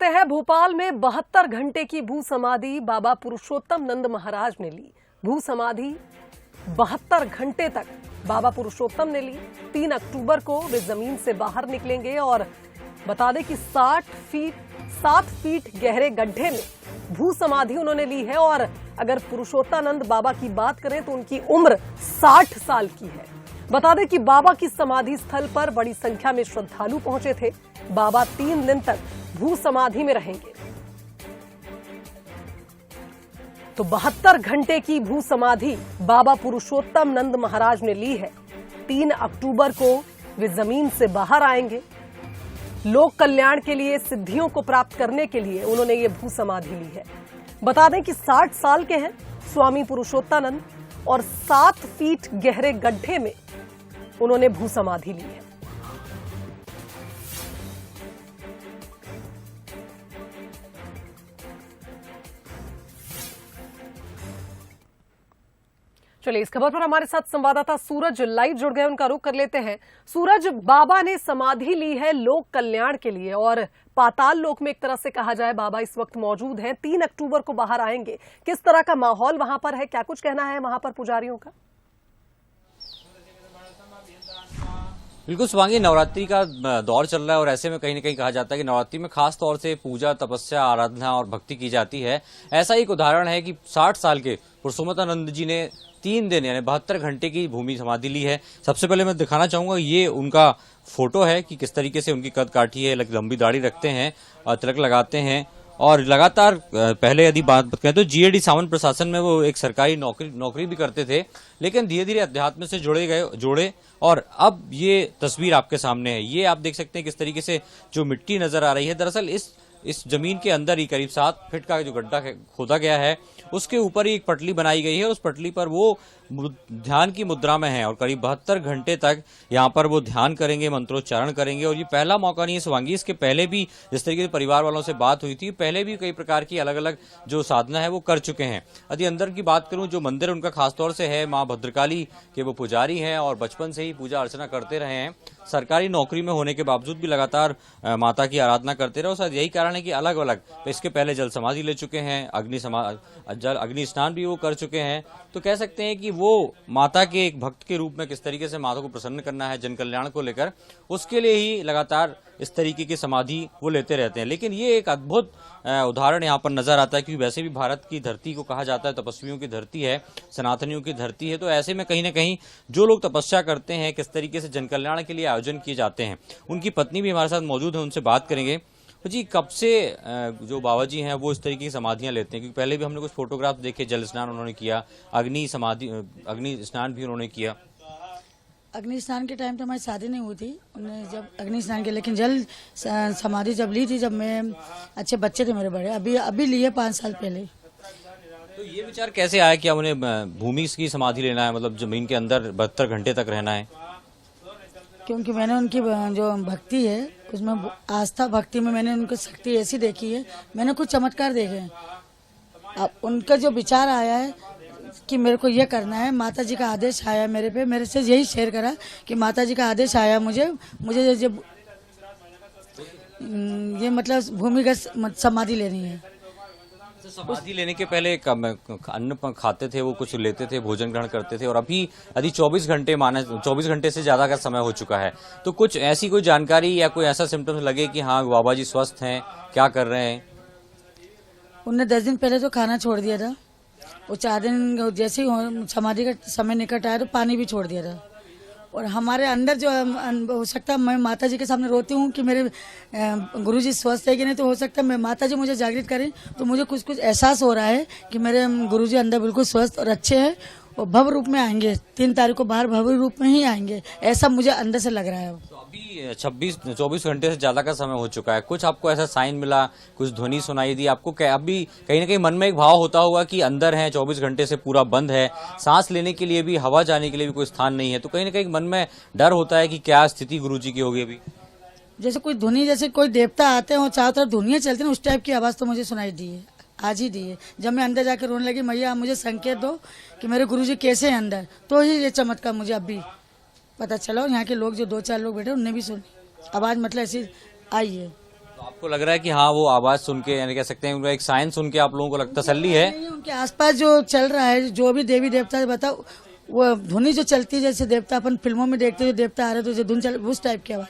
बढ़ते हैं। भोपाल में 72 घंटे की भू समाधि बाबा पुरुषोत्तम नंद महाराज ने ली। भू समाधि 72 घंटे तक बाबा पुरुषोत्तम ने ली। 3 अक्टूबर को वे जमीन से बाहर निकलेंगे और बता दें कि 7 फीट गहरे गड्ढे में भू समाधि उन्होंने ली है। और अगर पुरुषोत्तानंद बाबा की बात करें तो उनकी उम्र 60 साल की है। बता दें कि बाबा की समाधि स्थल पर बड़ी संख्या में श्रद्धालु पहुंचे थे। बाबा 3 दिन तक भू समाधि में रहेंगे। तो 72 घंटे की भू समाधि बाबा पुरुषोत्तम नंद महाराज ने ली है। 3 अक्टूबर को वे जमीन से बाहर आएंगे। लोक कल्याण के लिए, सिद्धियों को प्राप्त करने के लिए उन्होंने ये भू समाधि ली है। बता दें कि 60 साल के हैं स्वामी पुरुषोत्तानंद और 7 फीट गहरे गड्ढे में उन्होंने भू समाधि ली है। चलिए, इस खबर पर हमारे साथ संवाददाता सूरज लाइव जुड़ गए, उनका रुख कर लेते हैं। सूरज, बाबा ने समाधि ली है लोक कल्याण के लिए और पाताल लोक में एक तरह से कहा जाए बाबा इस वक्त मौजूद हैं। 3 अक्टूबर को बाहर आएंगे। किस तरह का माहौल वहां पर है, क्या कुछ कहना है वहां पर पुजारियों का? बिल्कुल स्वांगी, नवरात्रि का दौर चल रहा है और ऐसे में कहीं न कहीं कहा जाता है कि नवरात्रि में खास तौर से पूजा, तपस्या, आराधना और भक्ति की जाती है। ऐसा एक उदाहरण है कि 60 साल के पुरुषोत्तानंद जी ने 3 दिन यानी 72 घंटे की भूमि समाधि ली है। सबसे पहले मैं दिखाना चाहूंगा, ये उनका फोटो है कि किस तरीके से उनकी कद काठी है, लंबी दाढ़ी रखते हैं, तिलक लगाते हैं और लगातार पहले यदि बात करें तो जीएडी सावन प्रशासन में वो एक सरकारी नौकरी भी करते थे, लेकिन धीरे धीरे अध्यात्म से जुड़े और अब ये तस्वीर आपके सामने है। ये आप देख सकते हैं किस तरीके से जो मिट्टी नजर आ रही है। दरअसल इस जमीन के अंदर ही करीब 7 फीट का जो गड्ढा खोदा गया है, उसके ऊपर ही एक पटली बनाई गई है। उस पटली पर वो ध्यान की मुद्रा में है और करीब 72 घंटे तक यहाँ पर वो ध्यान करेंगे, मंत्रोच्चारण करेंगे। और ये पहला मौका नहीं है स्वांगी, इसके पहले भी जिस तरीके से परिवार वालों से बात हुई थी, पहले भी कई प्रकार की अलग अलग जो साधना है वो कर चुके हैं। यदि अंदर की बात करूं, जो मंदिर उनका खासतौर से है, माँ भद्रकाली के वो पुजारी हैं और बचपन से ही पूजा अर्चना करते रहे हैं। सरकारी नौकरी में होने के बावजूद भी लगातार माता की आराधना करते रहे। शायद यही कारण है कि अलग अलग इसके पहले जल समाधि ले चुके हैं, अग्नि स्नान भी वो कर चुके हैं। तो कह सकते हैं कि वो माता के एक भक्त के रूप में किस तरीके से माता को प्रसन्न करना है जन कल्याण को लेकर, उसके लिए ही लगातार इस तरीके की समाधि वो लेते रहते हैं। लेकिन ये एक अद्भुत उदाहरण यहाँ पर नजर आता है, क्योंकि वैसे भी भारत की धरती को कहा जाता है तपस्वियों की धरती है, सनातनियों की धरती है। तो ऐसे में कहीं ना कहीं जो लोग तपस्या करते हैं, किस तरीके से जन कल्याण के लिए आयोजन किए जाते हैं। उनकी पत्नी भी हमारे साथ मौजूद है, उनसे बात करेंगे। जी, कब से जो बाबा जी हैं वो इस तरीके की समाधियां लेते हैं? क्योंकि पहले भी हमने कुछ फोटोग्राफ देखे, जल स्नान उन्होंने किया, अग्नि स्नान भी उन्होंने किया। अग्नि स्नान के टाइम तो हमारी शादी नहीं हुई थी, उन्होंने जब अग्नि स्नान किया, लेकिन जल समाधि जब ली थी, जब मैं अच्छे बच्चे थे मेरे बड़े, अभी लिए 5 साल पहले। तो ये विचार कैसे आया कि अब उन्हें भूमि की समाधि लेना है, मतलब जमीन के अंदर 72 घंटे तक रहना है? क्योंकि मैंने उनकी जो भक्ति है उसमें, आस्था भक्ति में मैंने उनकी शक्ति ऐसी देखी है, मैंने कुछ चमत्कार देखे हैं। अब उनका जो विचार आया है कि मेरे को ये करना है, माता जी का आदेश आया मेरे पे, मेरे से यही शेयर करा कि माता जी का आदेश आया मुझे जब ये मतलब भूमिगत समाधि लेनी है। समाधि लेने के पहले अन्न खाते थे, वो कुछ लेते थे, भोजन ग्रहण करते थे, और अभी यदि 24 घंटे से ज्यादा का समय हो चुका है, तो कुछ ऐसी कोई जानकारी या कोई ऐसा सिम्टम्स लगे कि हाँ बाबा जी स्वस्थ हैं, क्या कर रहे हैं? उन्होंने 10 दिन पहले तो खाना छोड़ दिया था, वो 4 दिन जैसे ही समाधि का समय निकट आया तो पानी भी छोड़ दिया था। और हमारे अंदर जो हो सकता है, मैं माता जी के सामने रोती हूँ कि मेरे गुरुजी स्वस्थ है कि नहीं, तो हो सकता है मैं माता जी मुझे जागृत करें, तो मुझे कुछ एहसास हो रहा है कि मेरे गुरुजी अंदर बिल्कुल स्वस्थ और अच्छे हैं और भव्य रूप में आएंगे। 3 तारीख को बाहर भव्य रूप में ही आएंगे, ऐसा मुझे अंदर से लग रहा है। तो अभी 24 घंटे से ज्यादा का समय हो चुका है, कुछ आपको ऐसा साइन मिला, कुछ ध्वनि सुनाई दी आपको? अभी कहीं ना कहीं मन में एक भाव होता होगा कि अंदर है, 24 घंटे से पूरा बंद है, सांस लेने के लिए भी, हवा जाने के लिए भी कोई स्थान नहीं है, तो कहीं ना कहीं मन में डर होता है कि क्या स्थिति गुरुजी की होगी अभी? जैसे कोई ध्वनि, जैसे कोई देवता आते हैं और चारों तरफ ध्वनियां चलती हैं, उस टाइप की आवाज तो मुझे सुनाई दी है, आज ही दी है। जब मैं अंदर जाकर रोने लगी, मैया मुझे संकेत दो कि मेरे गुरुजी कैसे हैं अंदर, तो ही ये चमत्कार मुझे अभी पता चला। और यहाँ के लोग जो 2-4 लोग बैठे उनने भी सुनी आवाज, मतलब ऐसी आई है। तो आप आपको लग रहा है कि हाँ वो आवाज सुन के यानी कह सकते हैं उनका एक साइन सुन के आप लोगों को लगता तसल्ली है? उनके आसपास जो चल रहा है, जो भी देवी देवता बताओ, वो धुनी जो चलती है, जैसे देवता अपन फिल्मों में देखते हैं, जो देवता आ रहे तो जो धुन चल, उस टाइप की आवाज।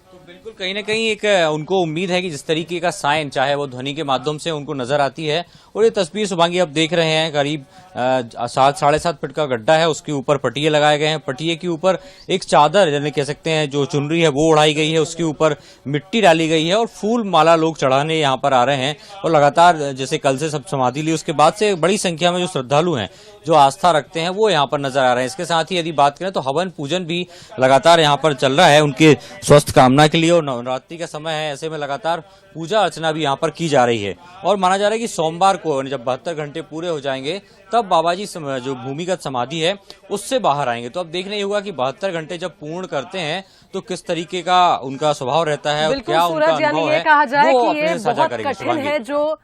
तो बिल्कुल कहीं ना कहीं एक उनको उम्मीद है कि जिस तरीके का साइन चाहे वो ध्वनि के माध्यम से उनको नजर आती है। और ये तस्वीर शुभांगी आप देख रहे हैं, करीब 7-7.5 फीट का गड्ढा है, उसके ऊपर पटिये लगाए गए हैं। पटिये के ऊपर एक चादर यानी कह सकते हैं जो चुनरी है वो उड़ाई गई है, उसके ऊपर मिट्टी डाली गई है और फूल माला लोग चढ़ाने यहाँ पर आ रहे हैं। और लगातार जैसे कल से सब समाधि ली, उसके बाद से बड़ी संख्या में जो श्रद्धालु हैं, जो आस्था रखते हैं, वो यहाँ पर नजर आ रहे हैं। इसके साथ ही यदि बात करें तो हवन पूजन भी लगातार यहाँ पर चल रहा है उनके स्वस्थ कामना के लिए। और नवरात्रि का समय है, ऐसे में लगातार पूजा अर्चना भी यहाँ पर की जा रही है। और माना जा रहा है कि सोमवार को जब 72 घंटे पूरे हो जाएंगे तब बाबा जी जो भूमिगत समाधि है उससे बाहर आएंगे। तो अब देखना ही होगा कि 72 घंटे जब पूर्ण करते हैं तो किस तरीके का उनका स्वभाव रहता है और क्या उनका अनुभव है, कहा जाए वो कि ये अपने साझा बहुत करेंगे। कठिन है जो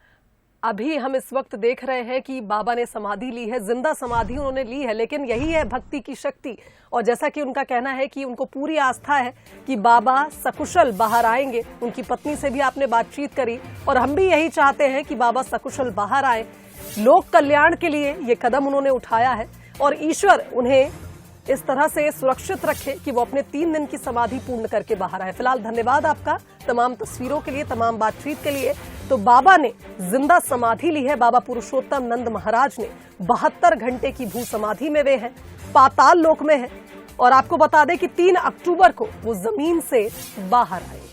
अभी हम इस वक्त देख रहे हैं कि बाबा ने समाधि ली है, जिंदा समाधि उन्होंने ली है, लेकिन यही है भक्ति की शक्ति। और जैसा कि उनका कहना है कि उनको पूरी आस्था है कि बाबा सकुशल बाहर आएंगे। उनकी पत्नी से भी आपने बातचीत करी और हम भी यही चाहते हैं कि बाबा सकुशल बाहर आए। लोक कल्याण के लिए ये कदम उन्होंने उठाया है और ईश्वर उन्हें इस तरह से सुरक्षित रखे कि वो अपने 3 दिन की समाधि पूर्ण करके बाहर आए। फिलहाल धन्यवाद आपका तमाम तस्वीरों के लिए, तमाम बातचीत के लिए। तो बाबा ने जिंदा समाधि ली है, बाबा पुरुषोत्तम नंद महाराज ने 72 घंटे की भू समाधि में वे हैं, पाताल लोक में है। और आपको बता दें कि 3 अक्टूबर को वो जमीन से बाहर आएंगे।